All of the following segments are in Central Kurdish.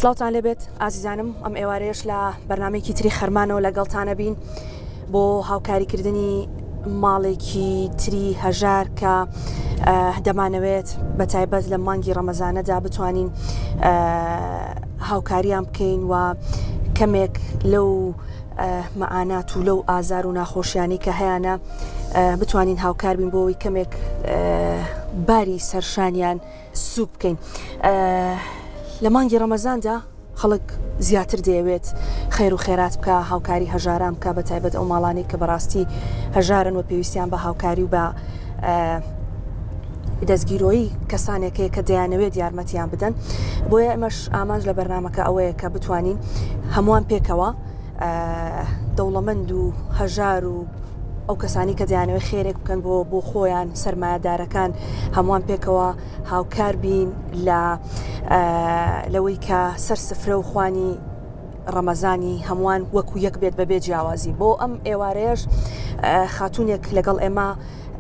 سڵاوتان لێبێت ئازیزانم ئەم ئێوارەیەش لە بەرنامەیەکی تری خەرمانەوە لەگەڵتانە بین بۆ هاوکاریکردنی ماڵێکی تری هەژار کە دەمانەوێت بە تایبەت لە مانگی ڕەمەزانەدا بتوانین هاوکاریان بکەین و کەمێک لەو مەعانات و لەو ئازار و ناخۆشیانی کە هەیەە بتوانین هاوکار بین بۆەوەی کەمێک باری سەرشانیان سووک بکەین. لە مانگی ڕەمەزاندا خەڵک زیاتر دەیەوێت خێر و خێرات بکە هاوکاری هەژاران بکە بە تایبەت ئەو ماڵانەی کە بەڕاستی هەژارن و پێویستیان بە هاوکاری و بە دەستگیرۆیی کەسانێکەیە کە دەیانەوێت یارمەتیان بدەن. بۆیە ئەمەش ئامانج لە بەرنامەکە ئەوەیە کە بتوانین هەمووان پێکەوە دەوڵەمەند و هەژار و ئەو کەسانی کە دەیانەوێت خێرێک بکەن بۆ خۆیان سەرمایەدارەکان هەمووان پێکەوە هاوکار بین لەوەی کە سەر سفرە و خوانی ڕەمەزانی هەمووان وەکو یەک بێت بەبێ جیاوازی. بۆ ئەم ئێوارەیەش خاتوونێک لەگەڵ ئێمە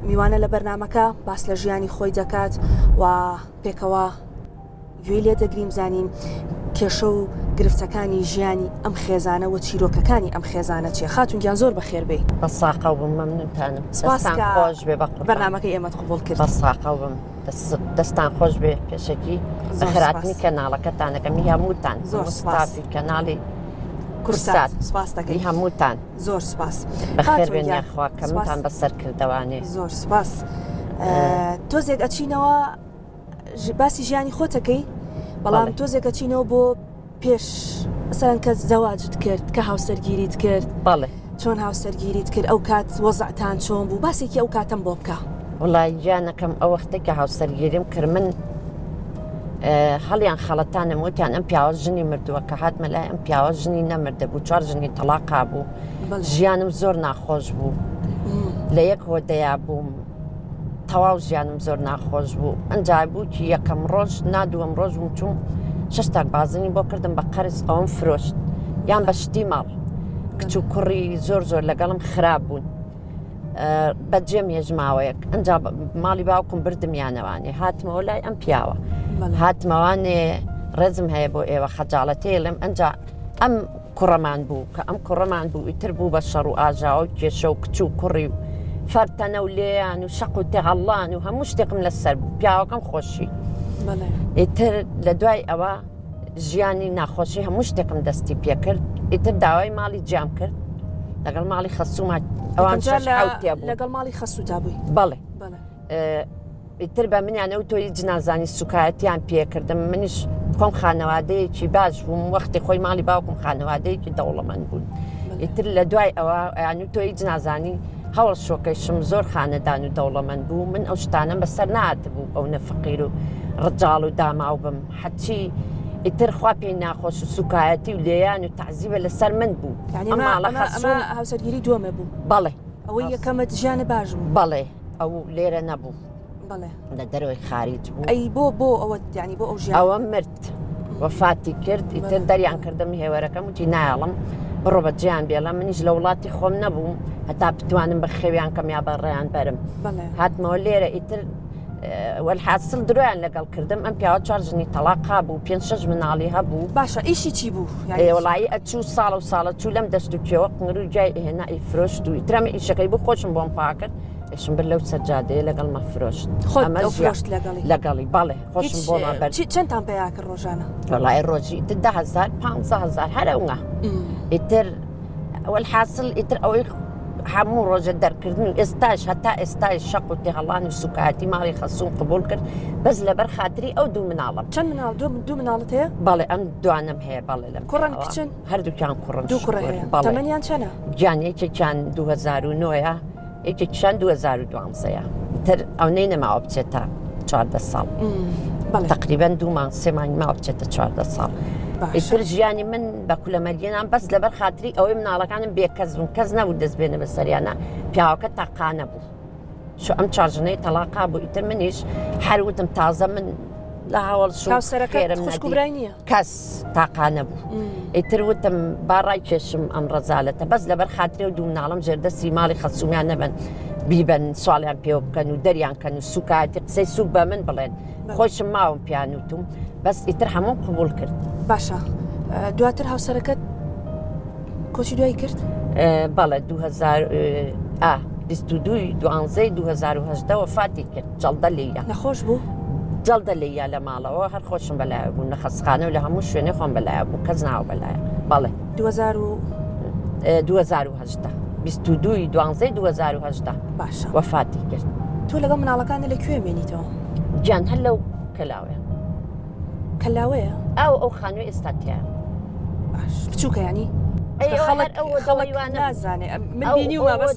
میوانە لە بەرنامەکە باس لە ژیانی خۆی دەکات و پێکەوە گوێی لێ دەگریم زانین کێشە و گرفتەکانی ژیانی ئەم خێزانە و چیرۆکەکانی ئەم خێزانە چێ. خاتونگیان زۆر بەخێر بێ. بەساقە بم مەمنونتانم. دەستان خۆش بێ بەرنامەکەی ئێمەت قبوڵ کرد. بەساقە بم دەستان خۆش بێ پێشەکی بەخێراتنی کەناڵەکەتانەکەمی هەمووتان زۆر سپاسی کەناڵی کورسات سپاس دەکەی هەمووتان زۆر سپاس بەخێر بێن یاخوا کەمتان بەسەر کردوانێ زۆر سپاس. تۆزێک ئەچینەوە باسی ژیانی خۆتەکەی بەڵام تۆزێک ئەچینەوە بۆ پێش مەسەڵەن کە زەواجت کرد کە هاوسەرگیریت کرد بەڵێ چۆن هاوسەرگیریت کرد ئەو کات وەزعتان چۆن بوو باسێکی ئەو کاتم بۆ بکە. وڵای گیانەکەم ئەو وەختێککە هاوسەرگیریم کرد من هەڵیان خەڵەتانم وتیان ئەم پیاوە ژنی مردووە کە هاتمە لای ئەم پیاوە ژنی نەمردە بوو 4 ژنی تەلاقا بوو ژیانم زۆر ناخۆش بوو لە یەک هۆدەیا بووم تەواو ژیانم زۆر ناخۆش بوو ئەنجای بوو کی یەکەم ڕۆژ نادووەم ڕۆژ چوون شەشتاک بازنی بۆ کردم بە قەرز ئەوم فرۆشت یان بە شتی ماڵ کچ و کوڕی زۆر لەگەڵم خراپ بوون بەجێم هێژماوەیەک ئەنجا ماڵی باوکم بردمیانەوانێ هاتمەوە لای ئەم پیاوە هاتمەوانێ ڕێزم هەیە بۆ ئێوە خەجاڵەتێڵم ئەنجا ئەم کوڕەمان بوو کە ئەم کوڕەمان بوو ئیتر بوو بە شەڕ و ئاژاوە و کێشە و کچ و کوڕی و فەرتەنە و لێیان و شەق و تێغەڵان و هەموو شتێکم لەسەر بوو پیاوەکەم خۆشی ئیتر لە دوای ئەوە ژیانی ناخۆشی هەموو شتێکم دەستی پێکرد ئیتر داوای ماڵی جام کرد لەگەڵ ماڵی خەسوومە ئەوان لەگەڵ ماڵی خەسووتا بووی بەڵێ ئیتر بە منیانە و تۆی جنازانی سوکایەتیان پێکردم منیش خۆم خانەوادەیەکی باش بووم وەختی خۆی ماڵی باوکم خانەوادەیەکی دەوڵەمەند بوون ئیتر لە دوای ئەوە یان و تۆی جنازانی هەوڵ شۆکەیشم زۆر خانەدان و دەوڵەمەند بوو من ئەو شتانم بەسەر نهات بوو ئەو نەفەقیر و ڕجاڵ و داماو بم حەچی ئیتر خوا پێی ناخۆش و سوکایەتی و لێیان و تعزیبە لەسەر من بوو ئەمە هاوسەرگیری دووەمە بوو بەڵێ ئەوەی یەکەمە ژیانە باش بوو بەڵێ ئەو لێرە نەبوو بەڵێ لە دەرەوەی خارج بوو ئەی بۆ ئەوە ینی بۆ ئەو ژیان ئەوە مرد وەفاتی کرد ئیتر دەریان کردم هێوەرەکەم وتی نایڵم بڕۆ بە جیان بێڵە منیش لە وڵاتی خۆم نەبووم هەتا بتوانم بە خێویان کەم یا بەڕێیان بەرم هاتمەوە لێرە ئیتر وەلحاصل درۆیان لەگەڵ کردم ئەم پیاوە 4 ژنی تەلاقا بوو 5-6 مناڵی هەبوو باشە ئیشی چی بوو وڵایی ئەچوو ساڵ و ساڵە چوو لەم دەست و کێوە قنگر و جای هێنا ئیفرۆشت و ئیترەمە ئیشەکەی بوو خۆشم بۆم پاکرد ئێشم بر لەو سەجادەیە لەگەڵ مەفرۆشت خۆشت لەگەڵی بەڵێ خۆشم بۆمە بەر چەندتان پێیاکرد ڕۆژانە وڵای ڕۆژی ئیتر 10,000 15,000 هەرەوە ئیتر وەلحاصل ئیتر ئەوەی هەموو ڕۆژە دەرکردن و ئێستاش هەتا ئێستای شەق و تێهەڵان و سوکاتی ماڵی خەسووم قبول کرد بەس لەبەر خاتری ئەو دوو مناڵم چەند مناڵ دوو مناڵت هەیە بەڵێ ئەم دوانم هەیە بەڵێ لەم کوڕن کچن هەردووکیان کوڕن دوو کوڕ هەیە تەمەنیان چەنە گیان یەکێکیان 2009 یەکێکیان 2012 تر ئەو نەی نەماوە بچێتە 14 ساڵ تقریبەن 2 مانگ 3 مانگ ماوە بچێتە 14 ساڵ ئیتر ژیانی من بە کولەمەریەنان بەس لەبەر خاتری ئەوەی مناڵەکانم بێکەس بوون کەس نەبوو دەست بێنە بەسەریانە پیاوەکە تاقانە بوو شو ئەم 4 ژنەی تەلاقا بوو ئیتر منیش هەروتم تازە من لە هەوڵ کەس تاقانە بوو ئیتر وتم باڕای کێشم ئەم ڕەزالەتە بەس لەبەر خاتری و دوو مناڵم ژێردەستی ماڵی خەسوومیان نەبن بیبن سوالیان پێوە بکەن و دەریان کەن و سوکاتی قسەی سوک بە من بڵێن خۆشم ماوم پیانوتم بەس ئیتر هەموو قبول کرد. باشە دواتر هاوسەرەکەت کۆچی دوایی کرد؟ بەڵێ 22/12/2018 وفاتی کرد جەڵدە لێیە. نەخۆش بوو؟ جەڵدە لێیە لە ماڵەوە هەر خۆشم بەلایە بوو نەخەسخانە و لە هەموو شوێنێ خۆم بەلایە بوو کەس ناوە بەلایە. بەڵێ 2018 22/12/2018 باشە وفاتی کرد. تۆ لەگەڵ مناڵەکانە لەکوێ مێنیتەوە؟ گیان هەر لەو کەلاوێ کەلاوەیە؟ ئەو خانووی ئێستاتیە باش بچووکە ینی؟ خەڵک نازانێ من بینیومە بەس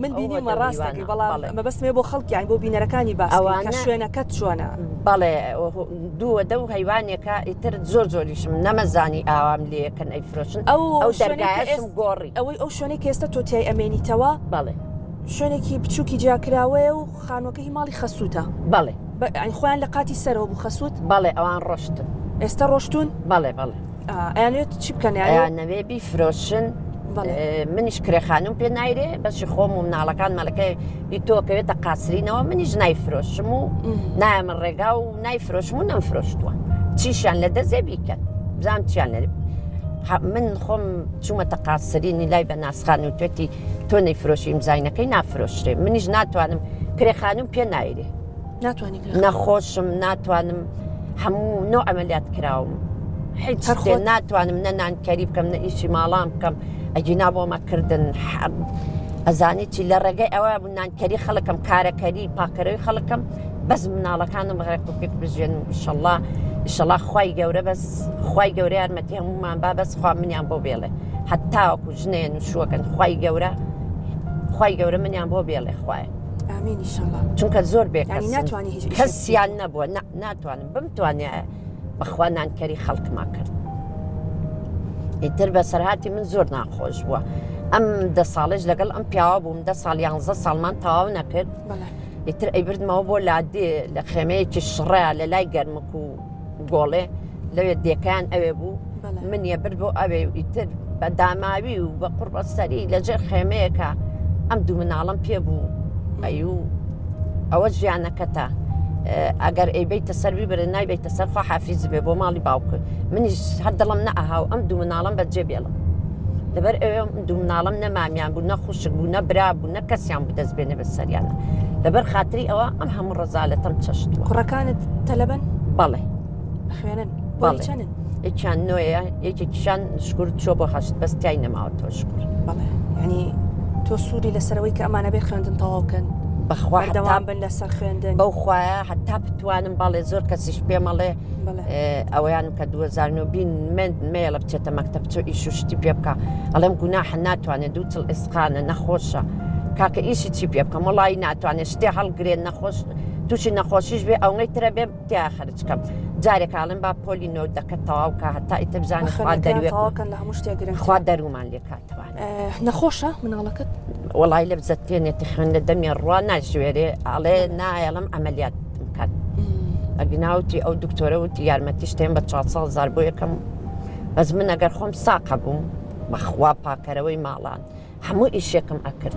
من بینیومە ڕاستەکەی بەڵام مەبەستمێ بۆ خەڵکیان بۆ بینەرەکانی باسکە شوێنەکەت چۆنە؟ بەڵێ دووە دە و هەیوانێکە ئیتر زۆریشم نەمەزانی ئاوام لێکەن ئەیفرۆشن ئەو دەرگایشم گۆڕی ئەوەی ئەو شوێنێک ئێستا تۆ تیای ئەمێنیتەوە؟ بەڵێ شوێنێکی بچووکی جیاکراوەیە و خانووەکەی ماڵی خەسووتە؟ بەڵێ خۆیان لە قاتی سەرەوە بوو خەسووت؟ بەڵێ ئەوان ڕۆشتن ئێستا ڕۆشتون؟ بەڵێ بەڵێ ئەیانوێت چی بکەن نەوێ بیفرۆشن منیش کرێخانم پێ نایرێ بەشی خۆم و مناڵەکان مەلەکەی تۆکەوێتە قاسرینەوە منیش نایفرۆشم و نایە من ڕێگا و نایفرۆشم و نەمفرۆشتووە چیشیان لە دەزێ بیکەن بزانام چیان لێ من خۆم چوومەتە قاسرینی لای بە ناسخان و توێتی تۆ نەیفرۆشی ئیمزاینەکەی نافرۆشتێ منیش ناتوانم کرێخانم پێ نایرێ نەخۆشم ناتوانم هەموو نۆ ئەمەلیات کراوم هیچ ناتوانم نە نانکەری بکەم نە ئیشی ماڵام بکەم ئەجینا بۆمەکردن ئەزانی چی لە ڕێگەی ئەوە بوو نانکەری خەڵکم کارەکەری پاکەرەوەی خەڵکم بەس مناڵەکانم ڕێک و پێک بژێن ئیشەڵا خوای گەورە بەس خوای گەورە یارمەتی هەمومان با بەس خوا منیان بۆ بێڵێ هەتاوەکو ژنێن و شووەکەن خوای گەورە منیان بۆ بێڵێ خوایە ئامین ئینشەڵا چونکە زۆر بێ کەسیان نەبووە ناتوانم بمتوانێ بەخوا نانکەری خەڵکما کرد ئیتر بە سەرهاتی من زۆر ناخۆش بووە ئەم 10 ساڵش لەگەڵ ئەم پیاوە بووم 10 ساڵ 11 ساڵمان تەواو نەکرد ئیتر ئەیبردمەوە بۆ لادێ لە خێمەیەکی شڕەیە لە لای گەرمک و گۆڵێ لەوێ دێکیان ئەوێ بوو من یە برد بۆ ئەوێ ئیتر بە داماوی و بە قوربەسەری لەجێر خێمەیەکە ئەم دوو مناڵم پێ بوو ئەوە ژیانەکەتە ئەگەر ئەیبیتە سەروی برە نایبیتە سەر خوا حافیز بێ بۆ ماڵی باوکە منیش هەر دڵم نەئەهاو ئەم دوو مناڵم بەجێ بێڵم لەبەر ئەوێ دوو مناڵم نەمامیان بوو نەخوشک بوو نەبرا بوو نە کەسیان بوو دەست بێنێ بە سەریانە لەبەر خاتری ئەوە ئەم هەموو ڕەزالەتەم چەشتووە. کوڕەکانت تەلەبەن؟ بەڵێ خوێنن بەڵێ یەکیان نوێیە یەکێکیشان شکر چۆ بۆ هەشت بەستیای نەماوە تۆ شکر بەڵێ ینی تۆ سووری لەسەرەوەی کە ئەمانە بێ خوێندن تەواوکەن بەخوا دەوام بن لەسەر خوێندن بەو خوایە هەتا بتوانم بەڵێ زۆر کەسیش پێمەڵێ ئەوەیان کە 2020 مێڵە بچێتە مەکتەب چۆ ئیش و شتی پێ بکە ئەڵێم گوناحە ناتوانێت دوو چڵ ئێسقانە نەخۆشە کاکە ئیشی چی پێ بکەم وڵی ناتوانێت شتێ هەڵگرێن نەخۆش تووشی نەخۆشیش بێ ئەوەی ترە بێ تیا خەرجکەم جارێکاڵم با پۆلی نۆ دەکە تەواو کە هەتا ئیتە بزانێت خوا دەروێتەوەکەن لە هەموو شتێگرن خوا دەرومان لێ کاتوان نەخۆشە مناڵەکەت وڵی لە بزەتێنێتی خوێن لە دەمی ڕوا ناژوێرێ ئاڵێ نایەڵم ئەمەلیات بکەن ئەگناوتی ئەو دکتۆرە وتی یارمەتی شتێن بە 400,000 بۆ یەکەم بەس من ئەگەر خۆم ساقە بووم بەخوا پاکەرەوەی ماڵان هەموو ئیشێکم ئەکرد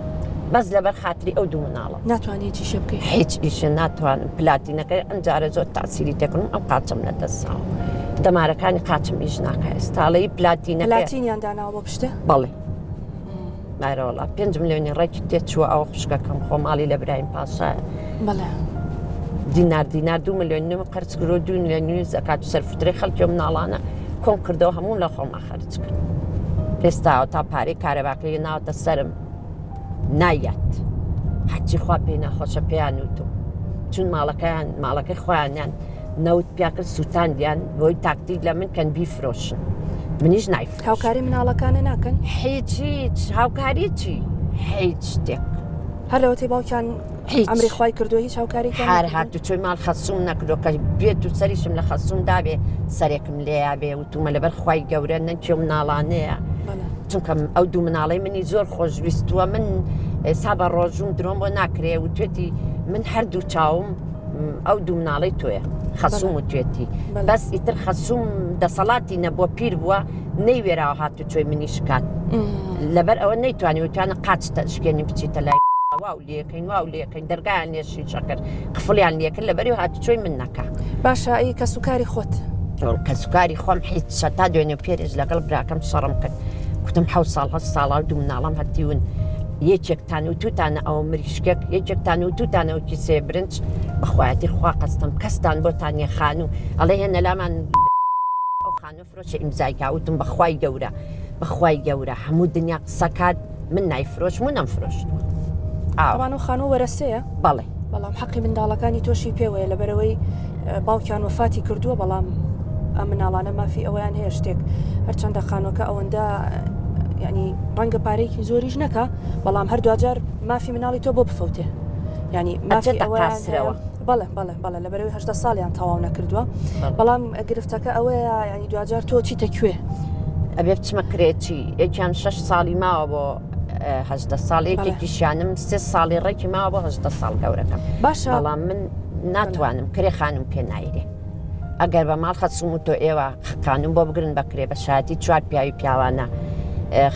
بەس لەبەر خاتری ئەو دوو مناڵە ناتوانێت چی شێ بکەیت هیچ ئیشە ناتوانم پلاتینەکەی ئەمجارە زۆر تاسیری تێکردم ئەم قاچم نەدەساوە دەمارەکانی قاچم ئیش ناکە ئێستاڵەی پلاتینیان داناوە بۆ پشتە؟ بەڵێ مایرەوەڵا 5 ملیۆنی ڕێکی تێچووە ئەوە خوشکەکەم خۆماڵی لە برایم پاشایە بەڵێ دینار 2 ملیۆن قەرچگرۆ 2 ملیۆن زەکات سەرفترەی خەڵکی و مناڵانە کۆم کردەوە هەموو لە خۆما خەرج کرد ئێستاوە تا پارەی کارەباکەی ناوەتە سەرم نایەت حەجی خوا پێی ناخۆشە پێیان وتم چون ماڵەکەی خۆیانیان نەوت پیاکرد سووتاندیان بۆی تاکتیک لە من کەن بیفرۆشن منیش نایفرۆشم هاوکاری مناڵەکانە ناکەن؟ هیچ هاوکاری چی هیچ شتێک هەر لەوەتی باوکیان ئەمری خوای کردووە هیچ هاوکاری هەر هاتوچۆی ماڵ خەسووم نەکردو کە بێت و سەریشم لە خەسووم دابێ سەرێکم لێیا بێ وتومە لەبەر خوای گەورە نەنکێ و مناڵانەیە چونکە ئەو دوو مناڵی منی زۆر خۆشویستووە من ئێستا بە ڕۆژوم درۆم بۆ ناکرێ و توێتی من هەردوو چاوم ئەو دوو مناڵی تۆیە خەسووم و توێتی بەس ئیتر خەسووم دەسەڵاتی نەبووە پیر بووە نەیوێراوە هاتوچۆی منی شکات لەبەر ئەوە نەیتوانی وتوانە قاچ شکێنی بچیتە لای واو لێکەین دەرگایان لێشی چەکرد قفڵیان لێکرد لەبەری و هاتوچۆی من نەکە باشە ئەی کە سوکاری خۆت کە سوکاری خۆم هیچ تا دوێنێ پێرێز لەگەڵ براکەم شەڕم کرد گوتم 7 ساڵ 8 ساڵ و دوو مناڵم هەتیون یەکێکتان و توتانە ئەوە مریشکێک یەکێکتان و توتانەوەکی سێ برنج بەخوایەتی خوا قەستم کەستان بۆتانیە خان و ئەڵێ هێنە لامان ئەو خانە فرۆشە ئیمزایکاوتم بەخوای گەورە هەموو دنیا قسەکات من نایفرۆش و نەمفرۆشتوە ئەوان و خانوو وەرەسەیە بەڵێ بەڵام حەقی منداڵەکانی تۆشی پێوەیە لەبەرەوەی باوکیان وفاتی کردووە بەڵام ئەم مناڵانە مافی ئەویان هەیە شتێک هەرچەندە خانۆکە ئەوەندە ینی ڕەنگە پارەیەکی زۆریش نەکە بەڵام هەردووجار مافی مناڵی تۆ بۆ بفەوتێ ینی مافی ئەوەسرەوە بەڵێ لەبەرەوەی 8 ساڵیان تەواو نەکردووە بەڵام گرفتەکە ئەوەیە ینی دوجار تۆ چیتە کوێ ئەبێ بچمە کرێتی یەکیان 6 ساڵی ماوە بۆ 8 ساڵ یەکێکیشیانم 3 ساڵی ڕێکی ماوە بۆ 8 ساڵ گەورەکەم باشە بەڵام من ناتوانم کرێ خانم پێ نایرێ ئەگەر بە ماڵ خەچوم و تۆ ئێوە خانم بۆ بگرن بەکرێ بە شایەتی 4 پیاوی پیاوانە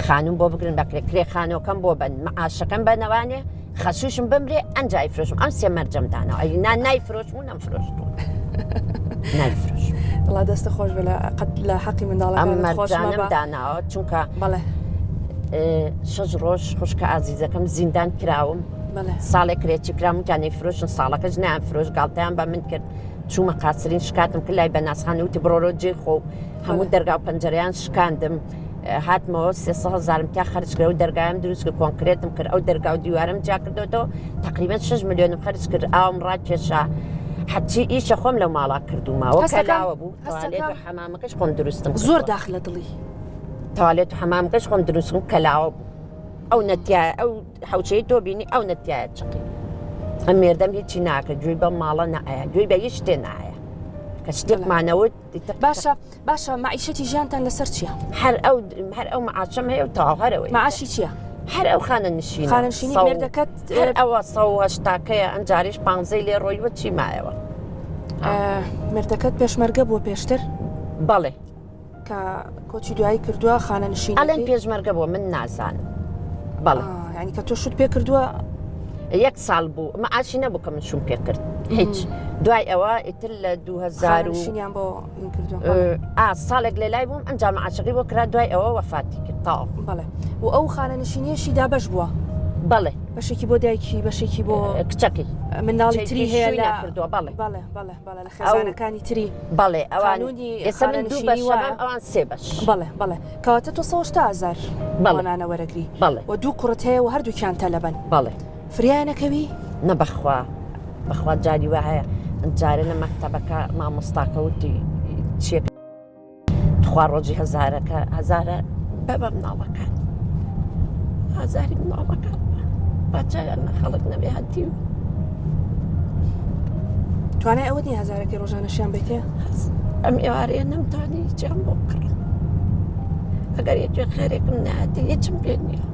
خانم بۆ بگرن بەکرێ کرێ خانۆکەم بۆ بن معاشەکەم بەنەوانێ خەسووشم بمرێ ئەنجای فرۆشم ئەم سێ مەرجەمدانەوە ئەی نایفرۆشم و نەمفرۆشتوە نایفرۆش وڵا دەستە خۆش بێ لە حەقی منداڵەکان خۆشمەم داناوە چونکە بەڵێ 6 ڕۆژ خوشکە ئازیزەکەم زیندان کراوم ساڵێک کرێکی کرام وتیانەی فرۆشن ساڵەکەش نیان فرۆش گاڵتەیان بە من کرد چوومە قاسرین شکاتم کرد لای بەناسخانە وتی بڕۆرۆ جێ خۆ هەموو دەرگا و پەنجەریان شکاندم هاتمەوە 300,000 تا خەرج کرد و دەرگایم دروست کرد کۆنکرێتم کرد ئەو دەرگا و دیوارم جا کردەوە تقریبا 6 ملیۆنم خەرج کرد ئاوم ڕاکێشا حەچی ئیشە خۆم لەو ماڵا کردومەوە کەلاوە بوو توالێت و حەمامەکەش خۆم دروستم زۆر داخ لە دڵی توالێت و حەمامەکەش خۆم دروستم کەلاوە بوو ئەو نەتیایە ئەو حوچەی تۆ بینی ئەو نەتیایە چقی ئەم مێردەم هیچی ناکە گوێی بە ماڵە نایە گوێی بە هیچ شتێ نایە کە شتێکمانەوت باشە معیشەتی ژیانتان لەسەر چییە؟ هەر ئەو معاشەم هەیە و تاوا هەرەوەی معاشی چییە؟ هەر ئەو خانەنشینی مێردەکەت هەر ئەوە 180کەیە ئەنجاریش 15 لێ ڕۆیوە چی مایەوە مێردەکەت پێشمەرگە بووە پێشتر؟ بەڵێ کە کۆچی دوایی کردووە خانەنشینی ئەڵێن پێشمەرگە بووە من نازانم بەڵێ ینی کە تۆ شت پێ کردووە 1 ساڵ بوو معاشی نەبوو کە من شوم پێ کرد هیچ دوای ئەوە ئیتر لە 2000 بۆ ساڵێک لە لای بووم ئەنجام معاشقی بۆ کرا دوای ئەوە وەفاتی کرد تاو بەڵێ و ئەو خانەنشینیەشی دابەش بووە بەڵێ بەشێکی بۆ دایکی بەشێکی بۆ کچەکەی منداڵی تری هەیە لە کردووە بەڵێ لە خێزانەکانی تری بەڵێ ئەوانی ئێستا من 2 بەشەوە ئەوان 3 بەش بەڵێ کەواتە تۆ 180,000 بەڵانە وەرەگری بەڵێ و 2 کوڕەت هەیە و هەردووکیان تەلەبەن بەڵێ فریانەکەوی نە بەخوا جاری وە هەیە ئەجارە لە مەکتەبەکە مامۆستاکەوتی چێک تخوا ڕۆژی هەزارە بە مناڵەکان هەزاری مناڵەکان باچیان خەڵک نەبێ هەتی و توانای ئەوە نی هەزارەکەی ڕۆژانەشیان بێتێ ئەم ئێوارەیە نەمتوانی هیچیان بۆ بکڕم ئەگەر یەکێ خێرێکم نهاتی هیچم پێ نییە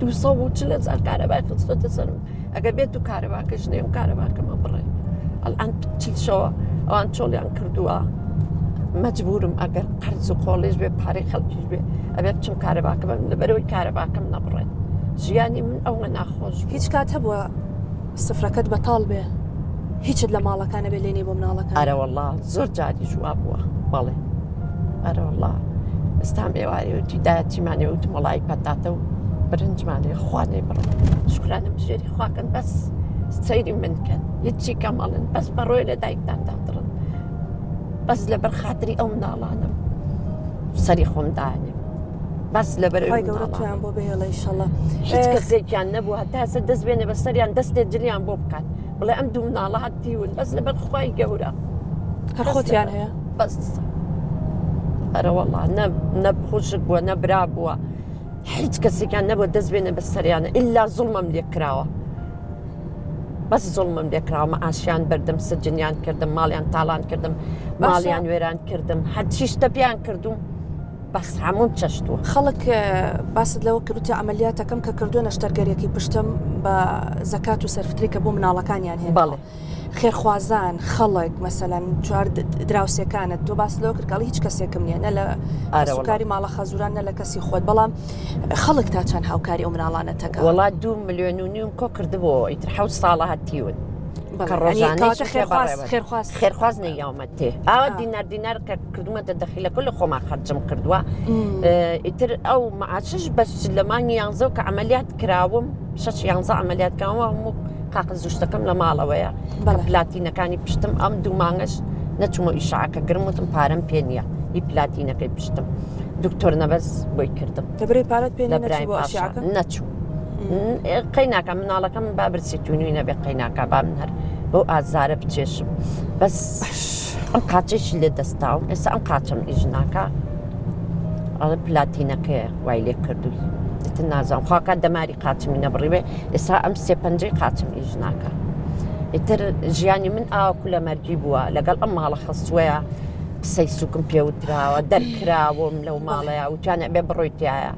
240,000 کارەبای خستۆتە سەرم ئەگەر بێت و کارەباکەش نێم کارەباکەمە بڕێ ئەلان چیشەوە ئەوان چۆڵیان کردووە مەجبورم ئەگەر قەرز و قۆڵێش بێ پارەی خەڵکیش بێ ئەبێ بچم کارەباکە بم لەبەرەوەی کارەباکەم نەبڕێت ژیانی من ئەوە ناخۆش هیچ کات هەبووە سفرەکەت بەتاڵ بێ هیچت لە ماڵەکانە بێ لێنێ بۆ مناڵەکان ئەرە وەڵڵا زۆر جاری جووا بووە بەڵێ ئەرە وەڵڵا ئێستام ئێوارێ وتی دایەتیمانێ وتم وەڵای پەتاتە و برنجمانێ خوانێ بڕێ شکرانم ژێری خواکەن بەس سەیری منکەن هیچی کەمەڵن بەس بەڕۆی لە دایکتان دادڕن بەس لەبەر خاتری ئەو مناڵانم سەری خۆم دانێ بەس لەبەرەوەی گەورەتیان بۆ بهێڵە ئینشەڵڵا هیچ کەسێکیان نەبوو هەتا ئێستا دەست بێنێ بەسەریان دەستێ جلیان بۆ بکات بڵێ ئەم دوو مناڵە هاتیون بەس لەبەر خوای گەورە هەر خۆتیان هەیە بەس ئەرە وەڵڵا نە خوشک بووە نە برا بووە هیچ کەسێکیان نەبووە دەست بێنێ بەسەریانە ئیلا زوڵمم لێ کراوە بەس زوڵمم لێ کراوە مەعاشیان بردم سجنیان کردم ماڵیان تاڵان کردم ماڵیان وێران کردم هەرچی شتە پێیان کردوم بەس هەمووم چەشتووە خەڵک باست لەوە کردوتی ئەمەلیاتەکەم کە کردووە نەشتەرگەریەکی پشتم بە زەکات و سەرفتری کە بۆ مناڵەکانیان هەیە بەڵێ خێرخوازان خەڵک مەسەلەن چوار دراوسەکانت تۆ باس لەوە کردگەڵی هیچ کەسێکم نییە نە لە سوکاری ماڵە خەزوران نە لە کەسی خۆت بەڵام خەڵک تا چەند هاوکاری ئەو مناڵانەتەکە وڵات 2.5 ملیۆن کۆ کردبەوە ئیتر 7 ساڵە هەتیون کە ڕۆژانەی خێرخواز نەیاومەت تێ ئاوا دینار کە کردومەتە دەخیلەکە لە خۆما خەرجم کردووە ئیتر ئەو معاشش بەش لە مانگی 11 کە عملیات کراوم 11 عملیاتکەوە هەموو قاقە زوشتەکەم لە ماڵەوەیە پلاتینەکانی پشتم ئەم دوو مانگەش نەچوومە ئیشعاکە گرموتم پارەم پێ نییە هی پلاتینەکەی پشتم دکتۆر نەبەز بۆی کردم دەبرێت پارەت پێ نەچوو قەی ناکەم مناڵەکەم با برسیتونی نەبێ قەی ناکە با من هەر بۆ ئازارە بچێشم بەس ئەم قاچێکی لێ دەستاوم ئێستا ئەم قاچم ئیژ ناکە ئەڵە پلاتینەکەیە وای لێ کردووی دتر نازانم خواکات دەماری قاچمی نەبڕیبێ ئێستا ئەم سێپەنجەی قاچم ئیژ ناکە ئیتر ژیانی من ئاوەکو لە مەرگی بووە لەگەڵ ئەم ماڵە خەسوەیە قسەی سوکم پێوتراوە دەرکراوم لەو ماڵەیە وتیانە بێ بڕۆیتیایە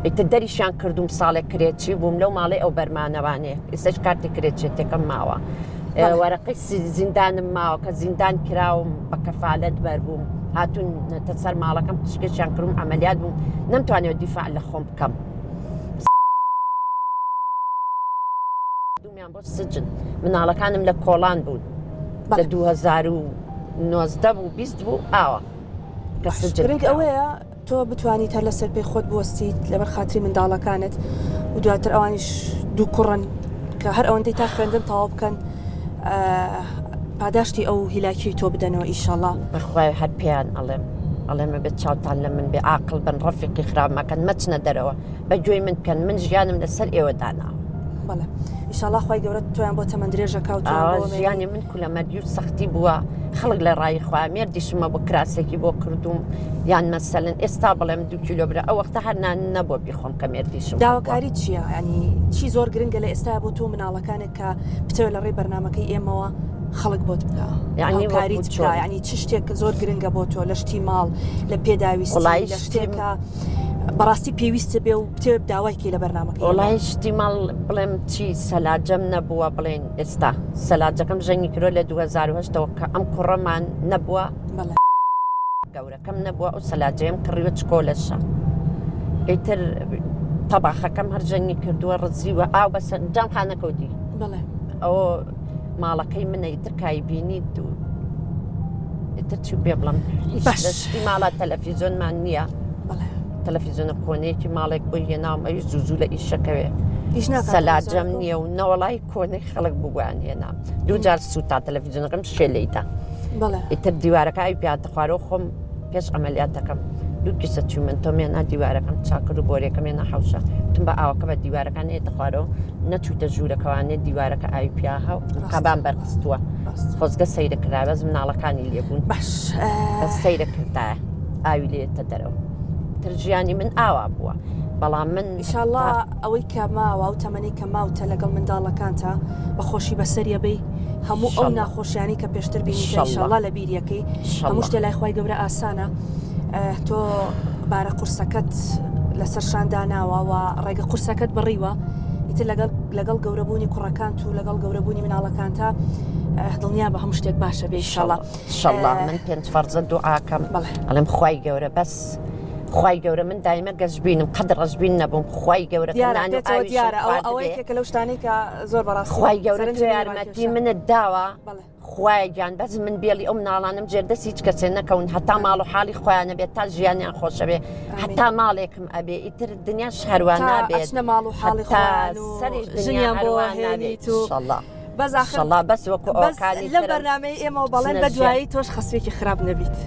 ئیتر دەریشیان کردوم ساڵێک کرێکی بووم لەو ماڵی ئەو بەرمانەوانێ ئێستش کارتی کرێچێتێکم ماوە وەرەقی زیندانم ماوە کە زیندان کراوم بە کەفالەت بەربووم هاتوون تە سەر ماڵەکەم تشکێکیان کردوم ئەمەلیات بووم نەمتوانێت دیفاع لە خۆم بکەم دومیان بۆ سجن مناڵەکانم لە کۆڵان بوون لە 2019 بوو 20 بوو ئاوە کە سجن ئەوەیە تۆ بتوانیت هەر لەسەر پێی خۆت بوەستیت لەبەر خاتری منداڵەکانت و دواتر ئەوانیش دوو کوڕن کە هەر ئەوەندەی تا خوێندن تەواو بکەن پاداشتی ئەو هیلاکی تۆ بدەنەوە ئیشەڵڵا بەخوای هەر پێیان ئەڵێمە بێت چاوتان لە من بێ عاقڵ بن ڕەفیقی خراپمەکەن مەچنە دەرەوە بەگوێی من بکەن من ژیانم لەسەر ئێوە داناوە بەڵێ ئیشەڵڵا خوای گەورە تۆیان بۆ تەمەند درێژە کاوتەوە ژیانی من کولە مەرگی و سەختی بووە خەڵک لە ڕای خوا مێردیشمە بۆ کراسێکی بۆ کردوم یان مەسەلەن ئێستا بڵێم 2 کیلۆ برە ئەو وەختە هەر نەبووە بیخۆم کە مێردیشم داواکاری چییە ینی چی زۆر گرنگە لە ئێستا بۆ تۆ مناڵەکانێک کە بتەوە لە ڕێی بەرنامەکەی ئێمەوە خەڵک بۆت بکە ینی چ شتێک زۆر گرنگە بۆ تۆ لە شتی ماڵ لە پێداویستی لە شتێکە بەڕاستی پێویستە بێ و بتێ داوایکی لە بەرنامەکە وڵای شتی ماڵ بڵێم چی سەلاجەم نەبووە بڵێن ئێستا سەلاجەکەم ژەنگی کرۆ لە 2008ەوە کە ئەم کوڕەمان نەبووە گەورەکەم نەبووە ئەو سەلاجەیەم کڕیوە چکۆلەشە ئیتر تەباخەکەم هەر ژەنگی کردووە ڕزیوە ئاو بەسەر جام خانەکەوتی ئەو ماڵەکەی منە ئیتر کای بینیت و ئیتر چی پێ بڵم شتی ماڵە تەلەڤیزۆنمان نییە تەلەڤیزۆنە کۆنەیەکی ماڵێک بۆ هێناوم ئەوی زوو لە ئیشەکەوێ سەلاجەم نییە و نەوەڵای کۆنەی خەڵک بگویان هێنام دوو جار سوتا تەلەڤیزۆنەکەم شێلەیدا ئیتر دیوارەکە ئەوی پیاتە خوارەوە خۆم پێش ئەمەلیاتەکەم دوو کیسە چوومن تۆ مێنا دیوارەکەم چاکرد و بۆرێکەکەم ێنە حەوشە تم بە ئاوەکە بە دیوارەکان ێتە خوارەوە نەچووتە ژوورەکەوانێت دیوارەکە ئاوی پیاها و قەبان بەرخستووە خۆزگە سەیرە کرابەز مناڵەکانی لێبوون سەیرە کردایە ئاوی لێتە دەرەوە ژیانی من ئاوا بووە بەڵام من ئینشاءڵڵا ئەوەی کە ماوە و تەمەنی کە ماوتە لەگەڵ منداڵەکانتە بەخۆشی بەسەریە بێ هەموو ئەو ناخۆشیانی کە پێشتر بینیتە ئینشاءڵڵا لە بیریەکەی هەموو شتێ لای خوای گەورە ئاسانە تۆ بارە قورسەکەت لەسەر شانداناوە و ڕێگە قورسەکەت بڕیوە ئیتر لەگەڵ گەورەبوونی کوڕەکانت و لەگەڵ گەورەبوونی مناڵەکانتە دڵنیا بە هەموو شتێک باشە بێ ئینشاءڵڵا من 5 فەرزە دوعاکەم ئەڵێم خوای گەورە بەس خوای گەورە من دایمە گەشببینم قەدر ڕەشبین نەبووم خوای گەورە ئەوەیەکە لەو شتانەی کە زۆر بەڕاست خوای گەورە یارمەتی منت داوە خوای گیان بەس من بێڵی ئەو مناڵانم جێردەسی هیچ کەسێ نەکەون هەتا ماڵ و حاڵی خۆیانە بێت تا ژیانیان خۆشە بێ هەتا ماڵێکم ئەبێ ئیتر دنیاش هەروان نابێت ماڵ و حاڵی ژنیان بۆ هێنیت و بەزاخڵا بەس وەکو ئەوکانی لە بەرنامەی ئێمە بەڵێن بە دوایی تۆش خەسوێکی خراپ نەبیت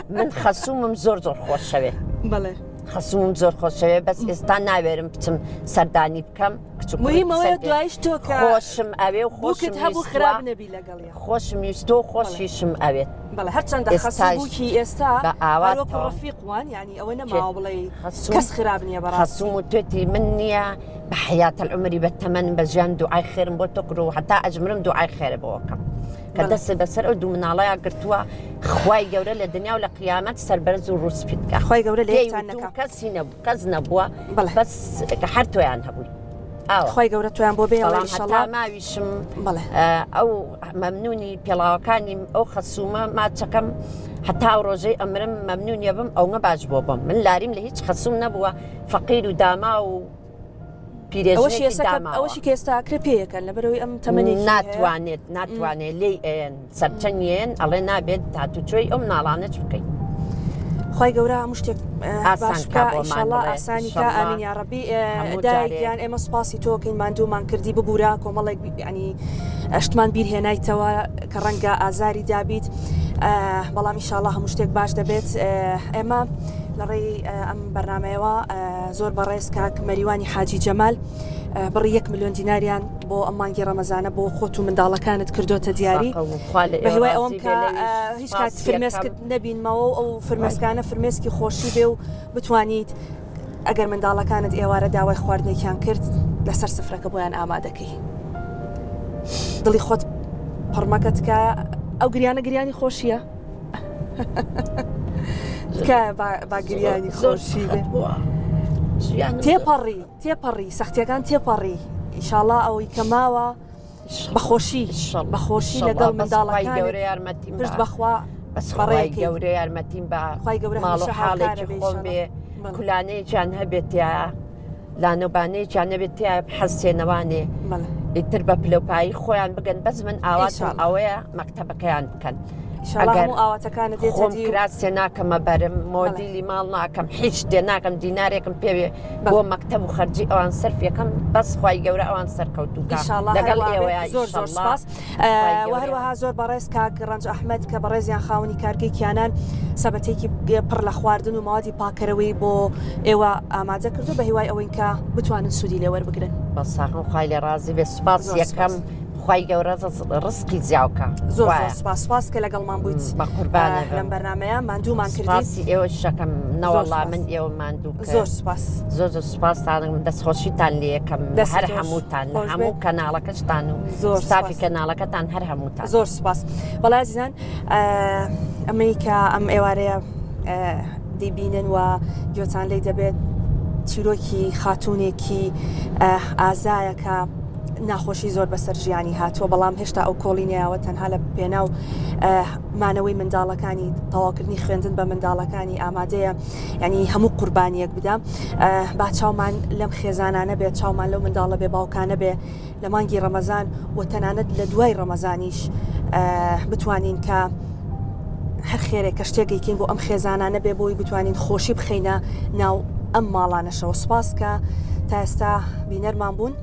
من خەسوومم زۆر خۆشەوێ بەڵێ خەسوومم زۆر خۆشەوێ بەس ئێستا ناوێرم بچم سەردانی بکەم مهمەوەی دوایش تۆ کە خۆشم ئەوێ و خۆشم هەبوو خراپ نەبی لەگەڵ خۆشم ویستۆ خۆشیشم ئەوێت بەڵێ هەرچەندە خەسووکی ئێستا وەکو ڕەفیقوان ینی ئەوە نەماوە بڵێ کەس خراپ نییە بەڕاستی خەسووم و توێتی من نییە بە حیاتە العمری بە تەمەن بە ژیان دوعای خێرم بۆ تۆ کرد و هەتا ئەجمرم دوعای خێرە بۆکەم کە دەستە بەسەر ئەو دوو مناڵەیە گرتووە خوای گەورە لە دنیا و لە قیامەت سەربەرز و ڕوسپیت کە خوای گەورە لێتان نەکا کەسی نەبوو کەس نەبووە بەس کە هەر تۆیان هەبووی خوای گەورە تۆیان بۆ بێ ئینشاءڵڵا ماویشم ئەو مەمنونی پێڵاوەکانی ئەو خەسوومە ماچەکەم هەتا ڕۆژەی ئەمرم مەمنونیە بم ئەومە باش بۆ بم من لاریم لە هیچ خەسووم نەبووە فەقیر و داما و ئەوەشی کێستاکرێ پێیەکەن لە بەرەوەی ئەم تەمەنێکی ناتوانێت لی سەرچەنیێن ئەڵێ نابێت تاتوچۆی ئەم ناڵانەش بکەین. خی گەورە هەموو شتێک باشڵە ئاسانیکە ئامین یاڕەبی دایان ئێمە سوپاسی تۆکەین ماندوومان کردی ببوورە کۆمەڵێک ینی ئەشتمان بیرهێنایتەوە کە ڕەنگە ئازاری دابیت بەڵام ئیشاڵڵا هەموو شتێک باش دەبێت ئێمە لەڕێی ئەم بەرنمەیەوە زۆر بەڕێز کاک مەریوانی حاجی جەمال بڕی 1 ملیۆن دیناریان بۆ ئەم مانگی ڕەمەزانە بۆ خۆت و منداڵەکانت کردوتە دیاری بە هیوای ئەوم کە هیچ کات فرمێسکت نەبینمەوە ئەو فرمێسکانە فرمێسکی خۆشی بێ و بتوانیت ئەگەر منداڵەکانت ئێوارە داوای خواردنێکیان کرد لەسەر سفرەکە بۆیان ئامادەکەی دڵی خۆت پڕمەکەت کە ئەو گریانی خۆشیە باگریانی خۆشی بێ تێپەڕی سەختیەکان تێپەڕی ئیشاڵڵا ئەوەی کەماوە بەخۆشی لەگەڵ منداڵەکان پشت بەخوا گەورە یارمەتیم بە ماڵ و حاڵێکی خۆم بێ کولانەیەکیان هەبێتە لانەبانەیەکیان نەبێت حەسێنەوانێ ئیتر بە پلەپایی خۆیان بگەن بەس من ئاواتم ئەوەیە مەکتەبەکەیان بکەن ئاواتەکانە دێتراسێ ناکەمە بەرم مۆدیلی ماڵ ناکەم هیچ دێ ناکەم دینارێکم پێوێ بۆ مەکتەب و خەرجی ئەوان سەرف یەکەم بەس خی گەورە ئەوان سەرکەوتوکە لەگەڵ ئێوە زۆر سپاس هەروەها زۆر بەڕێز کاک ڕەنج ئەحمەد کە بەڕێزیان خاوەنی کارگەی کیانان سەبەتێکی پڕ لە خواردن و ماوەدی پاکەرەوەی بۆ ئێوە ئامادە کردو بە هیوای ئەوەی کە بتوانن سوودی لێ وەربگرن بە ساخم خی لێ ڕازی بێ سپاس یەکەم خی گەورە ڕسکی زیاوکە زۆر سپاس کە لەگەڵمان بوویت بە قوربانە لەم بەرنمەیە ماندوومان کردی ئێوە شەکەم نەوەڵا من ئێوە ماندوو زۆر سپاس زۆر سپاسانم دەستخۆشیتان لێەکەم هەر هەمووتان هەموو کەناڵەکەشتان و زۆر سافی کەناڵەکەتان هەر هەمووتان زۆر سپاس بەڵای زیان ئەمەی کە ئەم ئێوارەیە دەیبینن و گوێتان لی دەبێت چیرۆکی خاتوونێکی ئازایەکە ناخۆشی زۆر بەسەر ژیانی هاتووە بەڵام هێشتا ئەو کۆڵینیاوە تەنها لە پێناو مانەوەی منداڵەکانی تەواوکردنی خوێندن بە منداڵەکانی ئامادەیە ینی هەموو قوربانیەک بدەم با چاومان لەم خێزانانە بێت چاومان لەو منداڵە بێ باوکانە بێ لە مانگی ڕەمەزان و تەنانەت لە دوای ڕەمەزانیش بتوانین کە هەر خێرێک کە شتێکیکەین بۆ ئەم خێزانانە بێ بۆی بتوانین خۆشی بخەینە ناو ئەم ماڵانەشەوە سپاس کە تا ئێستا بینەرمان بوون.